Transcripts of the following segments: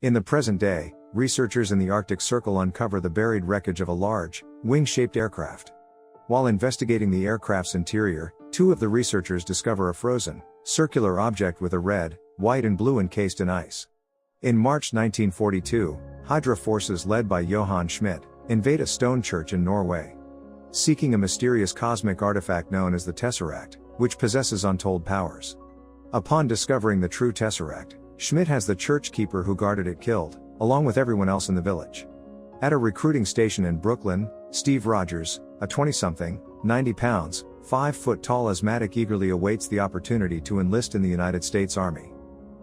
In the present day, researchers in the Arctic Circle uncover the buried wreckage of a large, wing-shaped aircraft. While investigating the aircraft's interior, two of the researchers discover a frozen, circular object with a red, white and blue encased in ice. In March 1942, Hydra forces led by Johann Schmidt invade a stone church in Norway, seeking a mysterious cosmic artifact known as the Tesseract, which possesses untold powers. Upon discovering the true Tesseract, Schmidt has the church keeper who guarded it killed, along with everyone else in the village. At a recruiting station in Brooklyn, Steve Rogers, a 20-something, 90 pounds, 5-foot-tall asthmatic eagerly awaits the opportunity to enlist in the United States Army.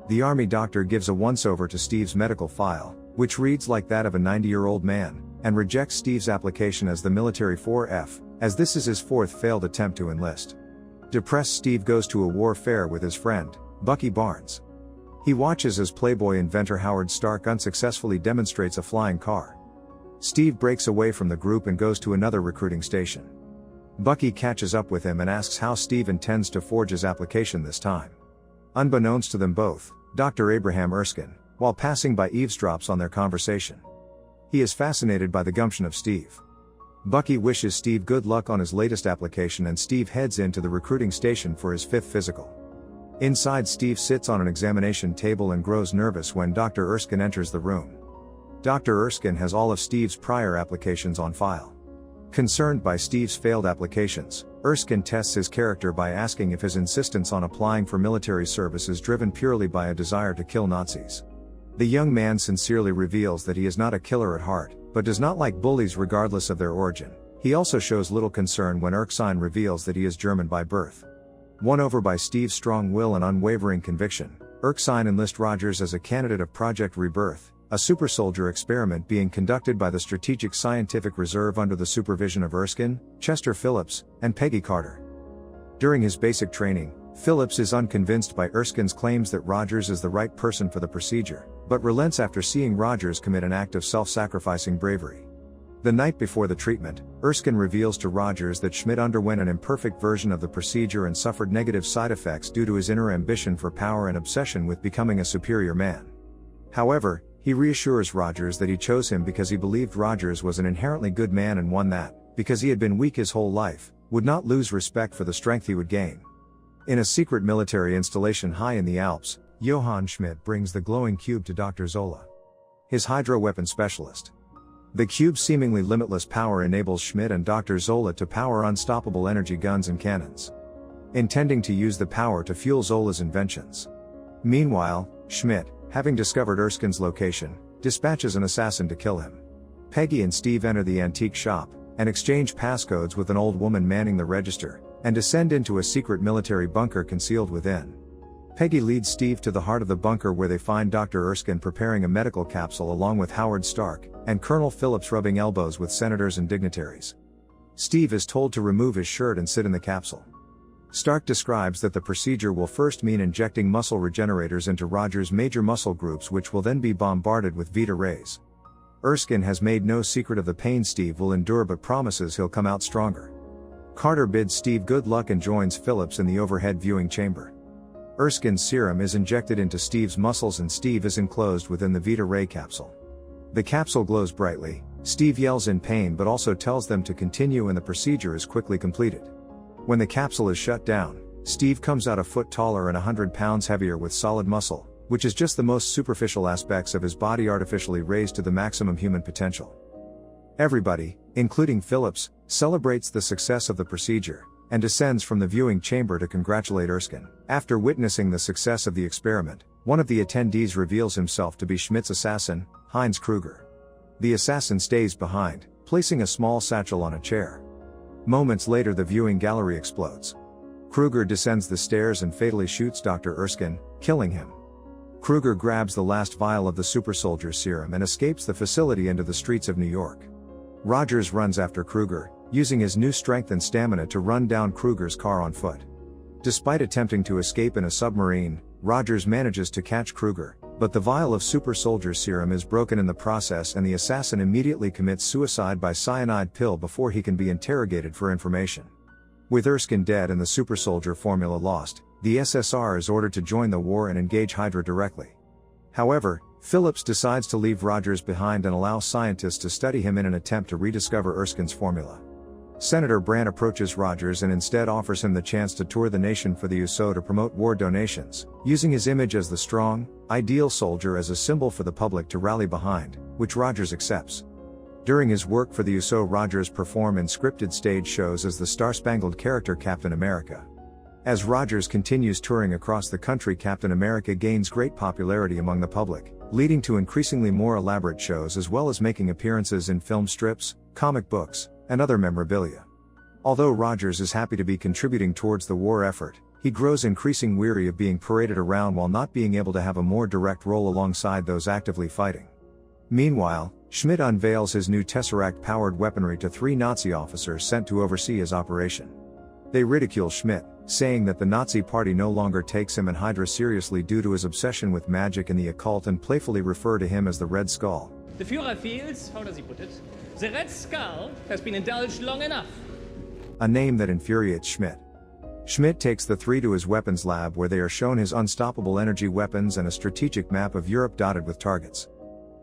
The Army doctor gives a once-over to Steve's medical file, which reads like that of a 90-year-old man, and rejects Steve's application as the military 4F, as this is his fourth failed attempt to enlist. Depressed, Steve goes to a war fair with his friend, Bucky Barnes. He watches as Playboy inventor Howard Stark unsuccessfully demonstrates a flying car. Steve breaks away from the group and goes to another recruiting station. Bucky catches up with him and asks how Steve intends to forge his application this time. Unbeknownst to them both, Dr. Abraham Erskine, while passing by, eavesdrops on their conversation. He is fascinated by the gumption of Steve. Bucky wishes Steve good luck on his latest application and Steve heads into the recruiting station for his fifth physical. Inside, Steve sits on an examination table and grows nervous when Dr. Erskine enters the room. Dr. Erskine has all of Steve's prior applications on file. Concerned by Steve's failed applications, Erskine tests his character by asking if his insistence on applying for military service is driven purely by a desire to kill Nazis. The young man sincerely reveals that he is not a killer at heart, but does not like bullies regardless of their origin. He also shows little concern when Erskine reveals that he is German by birth. Won over by Steve's strong will and unwavering conviction, Erskine enlists Rogers as a candidate of Project Rebirth, a super-soldier experiment being conducted by the Strategic Scientific Reserve under the supervision of Erskine, Chester Phillips, and Peggy Carter. During his basic training, Phillips is unconvinced by Erskine's claims that Rogers is the right person for the procedure, but relents after seeing Rogers commit an act of self-sacrificing bravery. The night before the treatment, Erskine reveals to Rogers that Schmidt underwent an imperfect version of the procedure and suffered negative side effects due to his inner ambition for power and obsession with becoming a superior man. However, he reassures Rogers that he chose him because he believed Rogers was an inherently good man and one that, because he had been weak his whole life, would not lose respect for the strength he would gain. In a secret military installation high in the Alps, Johann Schmidt brings the glowing cube to Dr. Zola, his Hydra weapon specialist. The cube's seemingly limitless power enables Schmidt and Dr. Zola to power unstoppable energy guns and cannons, intending to use the power to fuel Zola's inventions. Meanwhile, Schmidt, having discovered Erskine's location, dispatches an assassin to kill him. Peggy and Steve enter the antique shop, and exchange passcodes with an old woman manning the register, and descend into a secret military bunker concealed within. Peggy leads Steve to the heart of the bunker where they find Dr. Erskine preparing a medical capsule along with Howard Stark, and Colonel Phillips rubbing elbows with senators and dignitaries. Steve is told to remove his shirt and sit in the capsule. Stark describes that the procedure will first mean injecting muscle regenerators into Rogers' major muscle groups, which will then be bombarded with Vita rays. Erskine has made no secret of the pain Steve will endure but promises he'll come out stronger. Carter bids Steve good luck and joins Phillips in the overhead viewing chamber. Erskine's serum is injected into Steve's muscles and Steve is enclosed within the Vita ray capsule. The capsule glows brightly. Steve yells in pain but also tells them to continue and the procedure is quickly completed. When the capsule is shut down, Steve comes out a foot taller and 100 pounds heavier with solid muscle, which is just the most superficial aspects of his body artificially raised to the maximum human potential. Everybody, including Phillips, celebrates the success of the procedure, and descends from the viewing chamber to congratulate Erskine. After witnessing the success of the experiment, one of the attendees reveals himself to be Schmidt's assassin, Heinz Kruger. The assassin stays behind, placing a small satchel on a chair. Moments later, the viewing gallery explodes. Kruger descends the stairs and fatally shoots Dr. Erskine, killing him. Kruger grabs the last vial of the super soldier serum and escapes the facility into the streets of New York. Rogers runs after Kruger, using his new strength and stamina to run down Kruger's car on foot. Despite attempting to escape in a submarine, Rogers manages to catch Kruger, but the vial of super soldier serum is broken in the process and the assassin immediately commits suicide by cyanide pill before he can be interrogated for information. With Erskine dead and the super soldier formula lost, the SSR is ordered to join the war and engage Hydra directly. However, Phillips decides to leave Rogers behind and allow scientists to study him in an attempt to rediscover Erskine's formula. Senator Brandt approaches Rogers and instead offers him the chance to tour the nation for the USO to promote war donations, using his image as the strong, ideal soldier as a symbol for the public to rally behind, which Rogers accepts. During his work for the USO, Rogers performs in scripted stage shows as the star-spangled character Captain America. As Rogers continues touring across the country, Captain America gains great popularity among the public, leading to increasingly more elaborate shows as well as making appearances in film strips, comic books, and other memorabilia. Although Rogers is happy to be contributing towards the war effort, he grows increasingly weary of being paraded around while not being able to have a more direct role alongside those actively fighting. Meanwhile, Schmidt unveils his new Tesseract-powered weaponry to 3 Nazi officers sent to oversee his operation. They ridicule Schmidt, saying that the Nazi party no longer takes him and Hydra seriously due to his obsession with magic and the occult, and playfully refer to him as the Red Skull. The Führer feels, how does he put it? The Red Skull has been indulged long enough. A name that infuriates Schmidt. Schmidt takes the 3 to his weapons lab where they are shown his unstoppable energy weapons and a strategic map of Europe dotted with targets.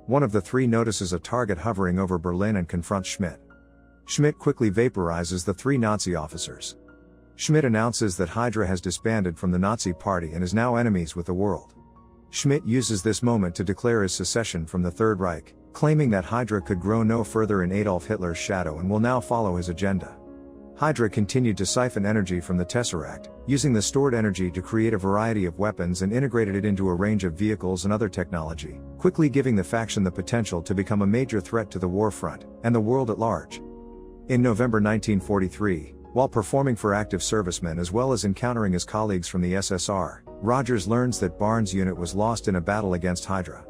One of the 3 notices a target hovering over Berlin and confronts Schmidt. Schmidt quickly vaporizes the 3 Nazi officers. Schmidt announces that Hydra has disbanded from the Nazi party and is now enemies with the world. Schmidt uses this moment to declare his secession from the Third Reich, claiming that Hydra could grow no further in Adolf Hitler's shadow and will now follow his agenda. Hydra continued to siphon energy from the Tesseract, using the stored energy to create a variety of weapons and integrated it into a range of vehicles and other technology, quickly giving the faction the potential to become a major threat to the war front and the world at large. In November 1943, while performing for active servicemen as well as encountering his colleagues from the SSR, Rogers learns that Barnes' unit was lost in a battle against Hydra.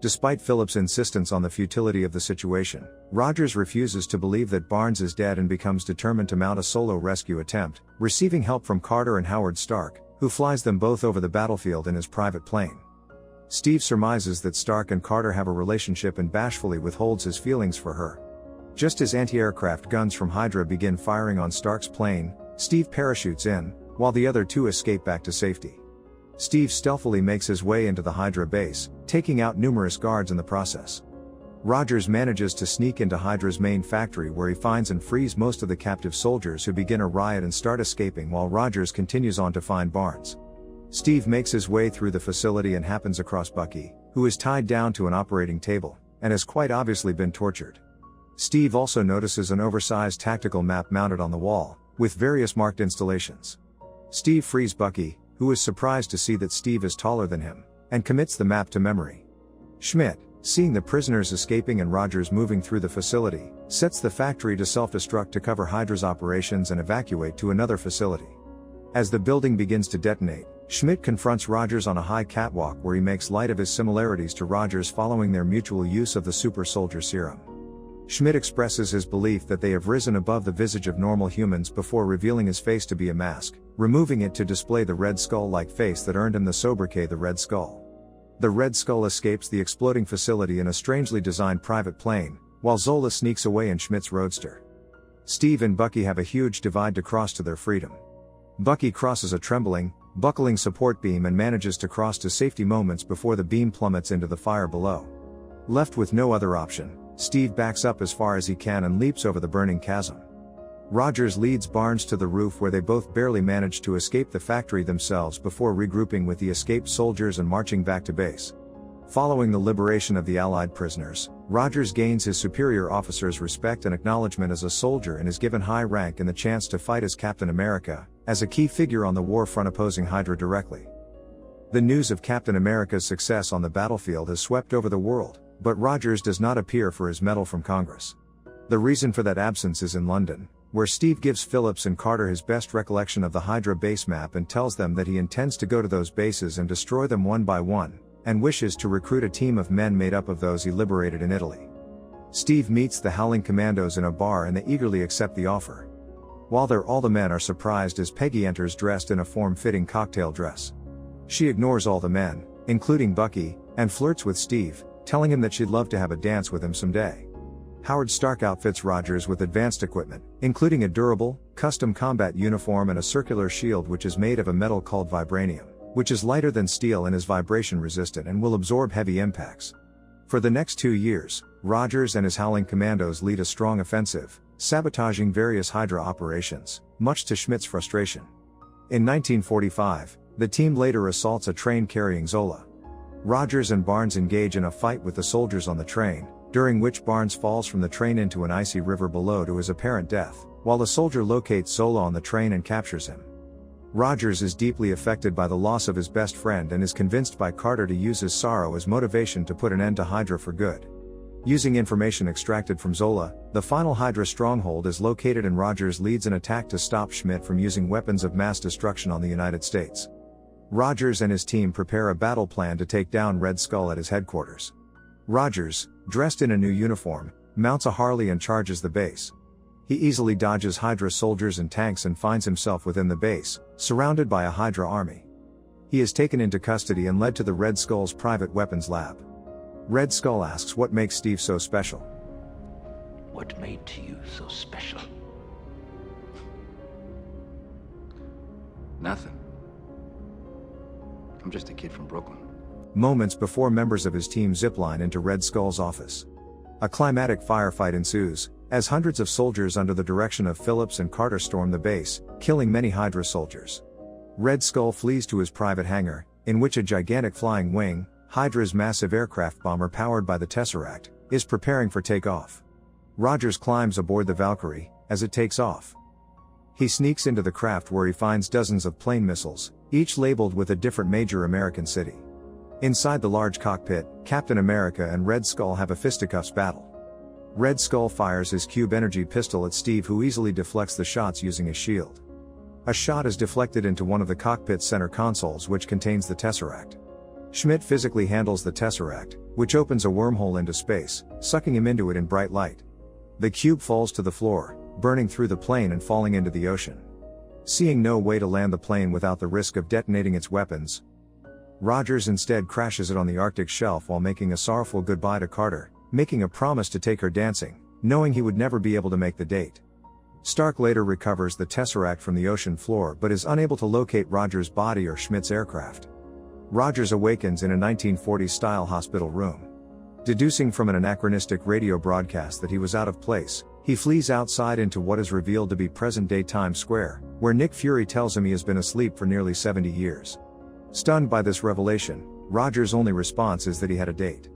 Despite Phillips' insistence on the futility of the situation, Rogers refuses to believe that Barnes is dead and becomes determined to mount a solo rescue attempt, receiving help from Carter and Howard Stark, who flies them both over the battlefield in his private plane. Steve surmises that Stark and Carter have a relationship and bashfully withholds his feelings for her. Just as anti-aircraft guns from Hydra begin firing on Stark's plane, Steve parachutes in, while the other 2 escape back to safety. Steve stealthily makes his way into the Hydra base, taking out numerous guards in the process. Rogers manages to sneak into Hydra's main factory where he finds and frees most of the captive soldiers, who begin a riot and start escaping while Rogers continues on to find Barnes. Steve makes his way through the facility and happens across Bucky, who is tied down to an operating table, and has quite obviously been tortured. Steve also notices an oversized tactical map mounted on the wall, with various marked installations. Steve frees Bucky, who is surprised to see that Steve is taller than him, and commits the map to memory. Schmidt, seeing the prisoners escaping and Rogers moving through the facility, sets the factory to self-destruct to cover Hydra's operations and evacuate to another facility. As the building begins to detonate, Schmidt confronts Rogers on a high catwalk where he makes light of his similarities to Rogers following their mutual use of the super soldier serum. Schmidt expresses his belief that they have risen above the visage of normal humans before revealing his face to be a mask, removing it to display the Red Skull-like face that earned him the sobriquet the Red Skull. The Red Skull escapes the exploding facility in a strangely designed private plane, while Zola sneaks away in Schmidt's roadster. Steve and Bucky have a huge divide to cross to their freedom. Bucky crosses a trembling, buckling support beam and manages to cross to safety moments before the beam plummets into the fire below. Left with no other option, Steve backs up as far as he can and leaps over the burning chasm. Rogers leads Barnes to the roof where they both barely manage to escape the factory themselves before regrouping with the escaped soldiers and marching back to base. Following the liberation of the Allied prisoners, Rogers gains his superior officers' respect and acknowledgement as a soldier and is given high rank and the chance to fight as Captain America, as a key figure on the war front opposing Hydra directly. The news of Captain America's success on the battlefield has swept over the world, but Rogers does not appear for his medal from Congress. The reason for that absence is in London, where Steve gives Phillips and Carter his best recollection of the Hydra base map and tells them that he intends to go to those bases and destroy them one by one, and wishes to recruit a team of men made up of those he liberated in Italy. Steve meets the Howling Commandos in a bar and they eagerly accept the offer. While there, all the men are surprised as Peggy enters dressed in a form-fitting cocktail dress. She ignores all the men, including Bucky, and flirts with Steve, telling him that she'd love to have a dance with him someday. Howard Stark outfits Rogers with advanced equipment, including a durable, custom combat uniform and a circular shield which is made of a metal called vibranium. which is lighter than steel and is vibration resistant and will absorb heavy impacts. For the next 2 years, Rogers and his Howling Commandos lead a strong offensive, sabotaging various Hydra operations, much to Schmidt's frustration. In 1945, the team later assaults a train carrying Zola. Rogers and Barnes engage in a fight with the soldiers on the train, during which Barnes falls from the train into an icy river below to his apparent death, while the soldier locates Zola on the train and captures him. Rogers is deeply affected by the loss of his best friend and is convinced by Carter to use his sorrow as motivation to put an end to Hydra for good. Using information extracted from Zola, the final Hydra stronghold is located and Rogers leads an attack to stop Schmidt from using weapons of mass destruction on the United States. Rogers and his team prepare a battle plan to take down Red Skull at his headquarters. Rogers, dressed in a new uniform, mounts a Harley and charges the base. He easily dodges Hydra soldiers and tanks and finds himself within the base, surrounded by a Hydra army. He is taken into custody and led to the Red Skull's private weapons lab. Red Skull asks what makes Steve so special. What made to you so special? Nothing. I'm just a kid from Brooklyn. Moments before members of his team zipline into Red Skull's office. A climatic firefight ensues, as hundreds of soldiers under the direction of Phillips and Carter storm the base, killing many Hydra soldiers. Red Skull flees to his private hangar, in which a gigantic flying wing, Hydra's massive aircraft bomber powered by the Tesseract, is preparing for takeoff. Rogers climbs aboard the Valkyrie, as it takes off. He sneaks into the craft where he finds dozens of plane missiles, each labeled with a different major American city. Inside the large cockpit, Captain America and Red Skull have a fisticuffs battle. Red Skull fires his cube energy pistol at Steve, who easily deflects the shots using his shield. A shot is deflected into one of the cockpit's center consoles, which contains the Tesseract. Schmidt physically handles the Tesseract, which opens a wormhole into space, sucking him into it in bright light. The cube falls to the floor, burning through the plane and falling into the ocean. Seeing no way to land the plane without the risk of detonating its weapons, Rogers instead crashes it on the Arctic shelf while making a sorrowful goodbye to Carter, making a promise to take her dancing, knowing he would never be able to make the date. Stark later recovers the Tesseract from the ocean floor but is unable to locate Rogers' body or Schmidt's aircraft. Rogers awakens in a 1940s-style hospital room. Deducing from an anachronistic radio broadcast that he was out of place, he flees outside into what is revealed to be present-day Times Square, where Nick Fury tells him he has been asleep for nearly 70 years. Stunned by this revelation, Rogers' only response is that he had a date.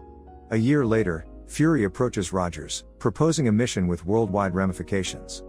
A year later, Fury approaches Rogers, proposing a mission with worldwide ramifications.